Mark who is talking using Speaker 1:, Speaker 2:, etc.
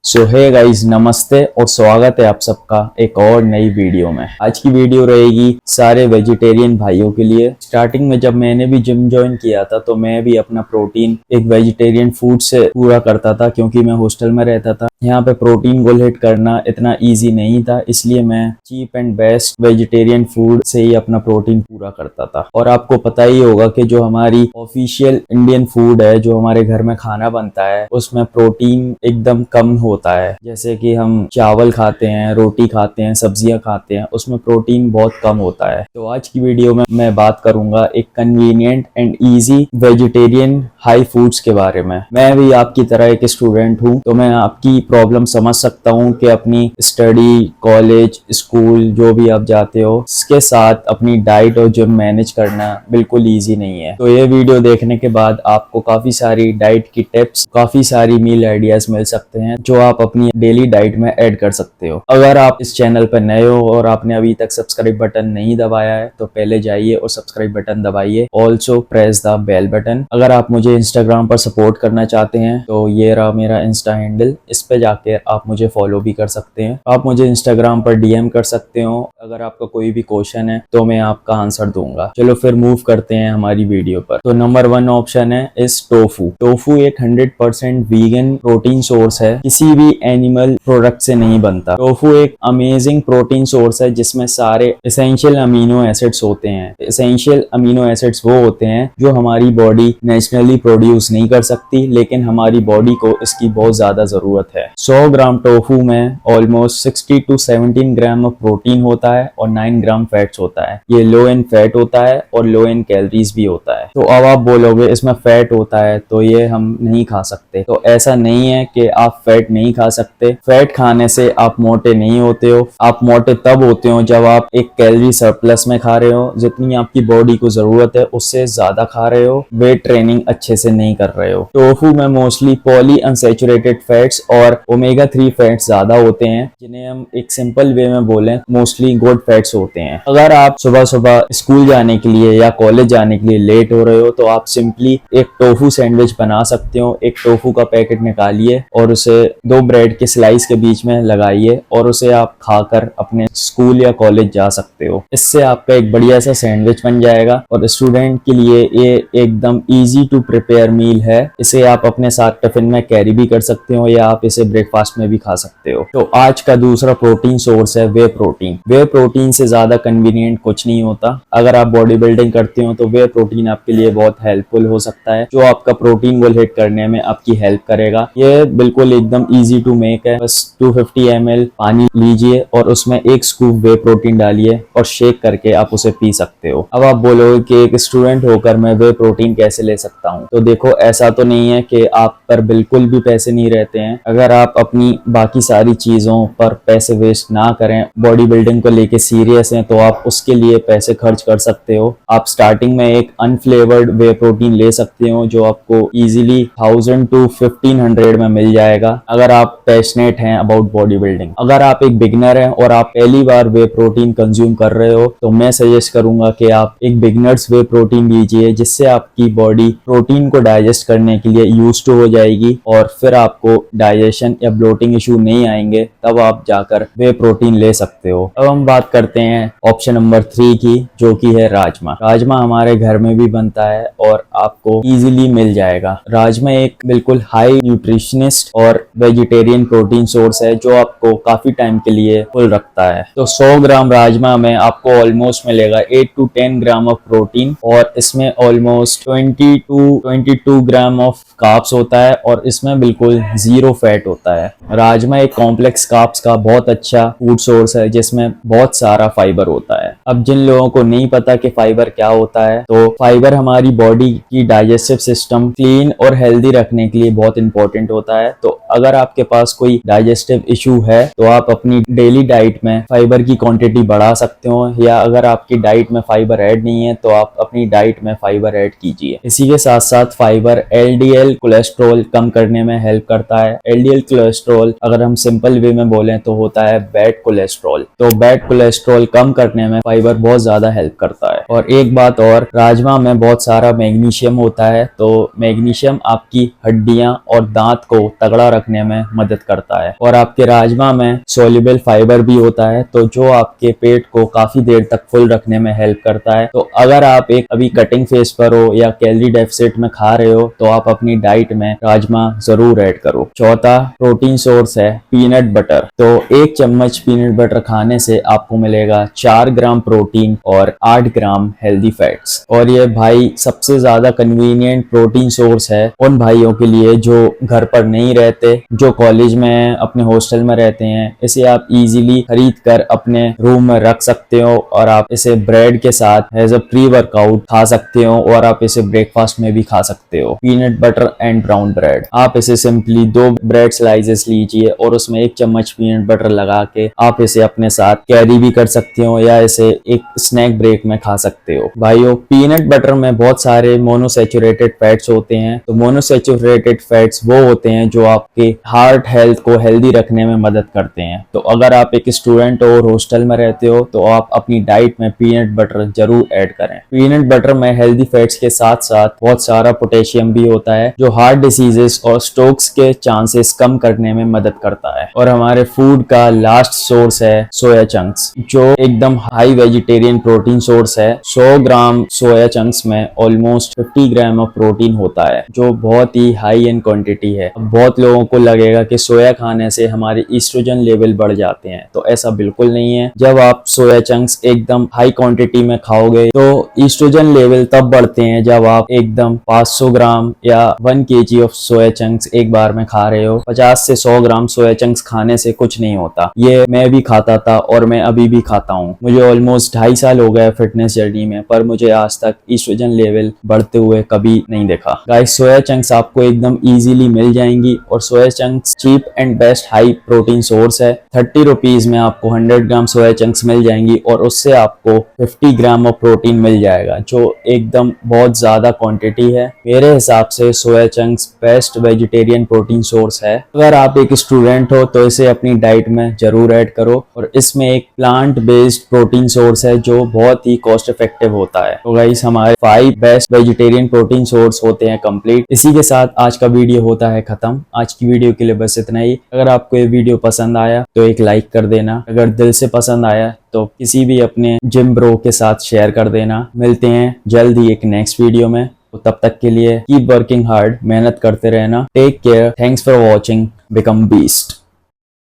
Speaker 1: सो hey guys, नमस्ते और स्वागत है आप सबका एक और नई वीडियो में। आज की वीडियो रहेगी सारे वेजिटेरियन भाइयों के लिए। स्टार्टिंग में जब मैंने भी जिम ज्वाइन किया था तो मैं भी अपना प्रोटीन एक वेजिटेरियन फूड से पूरा करता था, क्योंकि मैं हॉस्टल में रहता था। यहाँ पे प्रोटीन गोल हिट करना इतना इजी नहीं था, इसलिए मैं cheap and best vegetarian food से ही अपना प्रोटीन पूरा करता था। और आपको पता ही होगा कि जो हमारी ऑफिशियल इंडियन फूड है, जो हमारे घर में खाना बनता है, उसमें प्रोटीन एकदम कम होता है। जैसे कि हम चावल खाते हैं, रोटी खाते हैं, सब्जियां खाते हैं, उसमें प्रोटीन बहुत कम होता है। तो आज की वीडियो में मैं बात करूंगा एक convenient and easy vegetarian high foods के बारे में। मैं भी आपकी तरह एक स्टूडेंट हूँ, तो मैं आपकी प्रॉब्लम समझ सकता हूँ कि अपनी स्टडी, कॉलेज, स्कूल जो भी आप जाते हो, इसके साथ अपनी डाइट और जिम मैनेज करना बिल्कुल इजी नहीं है। तो ये वीडियो देखने के बाद आपको काफी सारी डाइट की टिप्स, काफी सारी मील आइडियाज मिल सकते हैं जो आप अपनी डेली डाइट में ऐड कर सकते हो। अगर आप इस चैनल पर नए हो और आपने अभी तक सब्सक्राइब बटन नहीं दबाया है तो पहले जाइए और सब्सक्राइब बटन दबाइए। Also press the bell button. अगर आप मुझे इंस्टाग्राम पर सपोर्ट करना चाहते हैं तो ये रहा मेरा इंस्टा हैंडल, इस पे जाके आप मुझे फॉलो भी कर सकते हैं। आप मुझे इंस्टाग्राम पर डीएम कर सकते हो। अगर आपका कोई भी क्वेश्चन है तो मैं आपका आंसर दूंगा। चलो फिर मूव करते हैं हमारी वीडियो पर। तो नंबर 1 ऑप्शन है इस टोफू। टोफू एक 100% वीगन प्रोटीन सोर्स है, किसी भी एनिमल प्रोडक्ट से नहीं बनता। टोफू एक अमेजिंग प्रोटीन सोर्स है जिसमें सारे एसेंशियल अमीनो एसिड्स होते हैं। एसेंशियल अमीनो एसिड्स वो होते हैं जो हमारी बॉडी नेचुरली प्रोड्यूस नहीं कर सकती, लेकिन हमारी बॉडी को इसकी बहुत ज्यादा जरूरत है। 100 ग्राम टोफू में almost 60 to 17 gram of protein होता है और 9 ग्राम फैट्स होता है। ये लो इन फैट होता है और लो इन कैलोरीज भी होता है। तो अब आप बोलोगे इसमें फैट होता है तो ये हम नहीं खा सकते। तो ऐसा नहीं है कि आप फैट नहीं खा सकते। फैट खाने से आप मोटे नहीं होते हो। आप मोटे तब होते हो जब आप एक कैलोरी सरप्लस में खा रहे हो, जितनी आपकी बॉडी को जरूरत है उससे ज्यादा खा रहे हो, वेट ट्रेनिंग अच्छे से नहीं कर रहे हो। टोफू में मोस्टली पॉली अनसैचुरेटेड फैट्स और ओमेगा 3 फैट्स ज्यादा होते हैं, जिन्हें हम एक सिंपल वे में बोलें मोस्टली गुड फैट्स होते हैं। अगर आप सुबह सुबह स्कूल जाने के लिए या कॉलेज जाने के लिए लेट हो रहे हो तो आप सिंपली एक टोफू सैंडविच बना सकते हो। एक टोफू का पैकेट निकालिए और उसे 2 ब्रेड के स्लाइस के बीच में लगाइए और उसे आप खाकर अपने स्कूल या कॉलेज जा सकते हो। इससे आपका एक बढ़िया सा सैंडविच बन जाएगा और स्टूडेंट के लिए ये एकदम इजी टू प्रिपेयर मील है। इसे आप अपने साथ टिफिन में कैरी भी कर सकते हो या आप इसे ब्रेकफास्ट में भी खा सकते हो। तो आज का दूसरा प्रोटीन सोर्स है वे प्रोटीन। वे प्रोटीन से ज्यादा कन्वीनियंट कुछ नहीं होता। अगर आप बॉडी बिल्डिंग करते हो तो वे प्रोटीन आपके लिए बहुत हेल्पफुल हो सकता है, जो आपका प्रोटीन गोल हिट करने में आपकी हेल्प करेगा। ये बिल्कुल एकदम इजी टू मेक है। बस 250 ml पानी लीजिए और उसमें 1 स्कूप वे प्रोटीन डालिए और शेक करके आप उसे पी सकते हो। अब आप बोलोगे कि एक स्टूडेंट होकर मैं वे प्रोटीन कैसे ले सकता हूँ? तो देखो, ऐसा तो नहीं है कि आप पर बिल्कुल भी पैसे नहीं रहते हैं। अगर आप अपनी बाकी सारी चीजों पर पैसे वेस्ट ना करें, बॉडी बिल्डिंग को लेके सीरियस हैं, तो आप उसके लिए पैसे खर्च कर सकते हो। आप स्टार्टिंग में एक अनफ्लेवर्ड वे प्रोटीन ले सकते हो जो आपको इजीली 1000 to 1500 में मिल जाएगा, अगर आप पैशनेट हैं अबाउट बॉडी बिल्डिंग। अगर आप एक बिगनर हैं और आप पहली बार वे प्रोटीन कंज्यूम कर रहे हो तो मैं सजेस्ट करूंगा कि आप एक बिगनर्स वे प्रोटीन लीजिए, जिससे आपकी बॉडी प्रोटीन को डाइजेस्ट करने के लिए यूज्ड टू हो जाएगी और फिर आपको डाइजेशन या ब्लोटिंग इशू नहीं आएंगे। तब आप जाकर वे प्रोटीन ले सकते हो। अब हम बात करते हैं ऑप्शन नंबर 3 की, जो कि है राजमा। राजमा हमारे घर में भी बनता है और आपको इजीली मिल जाएगा। राजमा एक बिल्कुल हाई न्यूट्रिशनिस्ट और वेजिटेरियन प्रोटीन सोर्स है जो आपको काफी टाइम के लिए फुल रखता है। तो 100 ग्राम राजमा में आपको ऑलमोस्ट मिलेगा 8 to 10 ग्राम ऑफ प्रोटीन और इसमें almost 20 to 22 gram of carbs होता है और इसमें बिल्कुल 0 फैट होता है। राजमा एक कॉम्प्लेक्स कार्ब्स का बहुत अच्छा फूड सोर्स है जिसमें बहुत सारा फाइबर होता है। अब जिन लोगों को नहीं पता कि फाइबर क्या होता है, तो फाइबर हमारी बॉडी की डाइजेस्टिव सिस्टम क्लीन और हेल्दी रखने के लिए बहुत इंपॉर्टेंट होता है। तो अगर आपके पास कोई डाइजेस्टिव इशू है तो आप अपनी डेली डाइट में फाइबर की क्वांटिटी बढ़ा सकते हो, या अगर आपकी डाइट में फाइबर ऐड नहीं है तो आप अपनी डाइट में फाइबर ऐड कीजिए। इसी के साथ साथ फाइबर एलडीएल कोलेस्ट्रॉल कम करने में हेल्प करता है। एलडीएल कोलेस्ट्रॉल अगर हम सिंपल वे में बोलें तो होता है बैड कोलेस्ट्रॉल। तो बैड कोलेस्ट्रॉल कम करने में फाइबर बहुत ज्यादा हेल्प करता है। और एक बात और, राजमा में बहुत सारा मैग्नीशियम होता है, तो मैग्नीशियम आपकी हड्डियां और दांत को तगड़ा रखने में में मदद करता है। और आपके राजमा में सोल्यूबल फाइबर भी होता है, तो जो आपके पेट को काफी देर तक फुल रखने में हेल्प करता है। तो अगर आप एक अभी कटिंग फेज पर हो या कैलोरी डेफिसिट में खा रहे हो तो आप अपनी डाइट में राजमा जरूर ऐड करो। चौथा प्रोटीन सोर्स है पीनट बटर। तो एक चम्मच पीनट बटर खाने से आपको मिलेगा 4 ग्राम प्रोटीन और 8 ग्राम हेल्दी फैट्स। और ये भाई सबसे ज्यादा कन्वीनियंट प्रोटीन सोर्स है उन भाइयों के लिए जो घर पर नहीं रहते, जो कॉलेज में अपने हॉस्टल में रहते हैं। इसे आप इजीली खरीद कर अपने रूम में रख सकते हो और आप इसे ब्रेड के साथ एज अ प्री वर्कआउट खा सकते हो और आप इसे ब्रेकफास्ट में भी खा सकते हो। Peanut butter and brown bread, आप इसे सिंपली 2 ब्रेड स्लाइसेस लीजिए और उसमें 1 चम्मच पीनट बटर लगा के आप इसे अपने साथ कैरी भी कर सकते हो या इसे एक स्नैक ब्रेक में खा सकते हो। भाइयों, पीनट बटर में बहुत सारे मोनोसैचुरेटेड फैट्स होते हैं। तो मोनोसैचुरेटेड फैट्स वो होते हैं जो आपके हार्ट हेल्थ को हेल्दी रखने में मदद करते हैं। तो अगर आप एक स्टूडेंट हो और हॉस्टल में रहते हो तो आप अपनी डाइट में पीनट बटर जरूर ऐड करें। पीनट बटर में हेल्दी फैट्स के साथ साथ बहुत सारा पोटेशियम भी होता है जो हार्ट डिसीजेस और स्ट्रोक्स के चांसेस कम करने में मदद करता है। और हमारे फूड का लास्ट सोर्स है सोया चंक्स, जो एकदम हाई वेजिटेरियन प्रोटीन सोर्स है। 100 ग्राम सोया चंक्स में ऑलमोस्ट 50 ग्राम ऑफ प्रोटीन होता है, जो बहुत ही हाई इन क्वांटिटी है। बहुत लोगों को लगेगा कि सोया खाने से हमारे ईस्ट्रोजन लेवल बढ़ जाते हैं, तो ऐसा बिल्कुल नहीं है। जब आप सोया चंक्स एकदम हाई क्वांटिटी में खाओगे तो ईस्ट्रोजन लेवल तब बढ़ते हैं जब आप एकदम 500 ग्राम या 1 kg ऑफ सोया चंक्स एक बार में खा रहे हो। 50 से 100 ग्राम सोया चंक्स खाने से कुछ नहीं होता। ये मैं भी खाता था और मैं अभी भी खाता हूँ। मुझे ऑलमोस्ट 2.5 साल हो गए फिटनेस जर्नी में, पर मुझे आज तक ईस्ट्रोजन लेवल बढ़ते हुए कभी नहीं देखा। गाइस, सोया चंक्स आपको एकदम इजीली मिल जाएंगी और soya chunks cheap and best high protein source है। 30 रुपीज में आपको 100 ग्राम सोया चंक्स मिल जाएंगी और उससे आपको 50 ग्राम ऑफ प्रोटीन मिल जाएगा, जो एकदम बहुत ज्यादा क्वांटिटी है। मेरे हिसाब से soya chunks best vegetarian protein source है। अगर आप एक स्टूडेंट हो तो इसे अपनी डाइट में जरूर ऐड करो। और इसमें एक प्लांट बेस्ड प्रोटीन सोर्स है जो बहुत ही कॉस्ट इफेक्टिव होता है। तो गाइस, हमारे 5 बेस्ट वेजिटेरियन प्रोटीन सोर्स होते हैं कंप्लीट। इसी के साथ आज का वीडियो होता है खत्म। आज की वीडियो के लिए बस इतना ही। अगर आपको ये वीडियो पसंद आया तो एक लाइक कर देना। अगर दिल से पसंद आया तो किसी भी अपने जिम ब्रो के साथ शेयर कर देना। मिलते हैं जल्द ही एक नेक्स्ट वीडियो में। तो तब तक के लिए कीप वर्किंग हार्ड, मेहनत करते रहना। Take care, thanks for watching, become beast.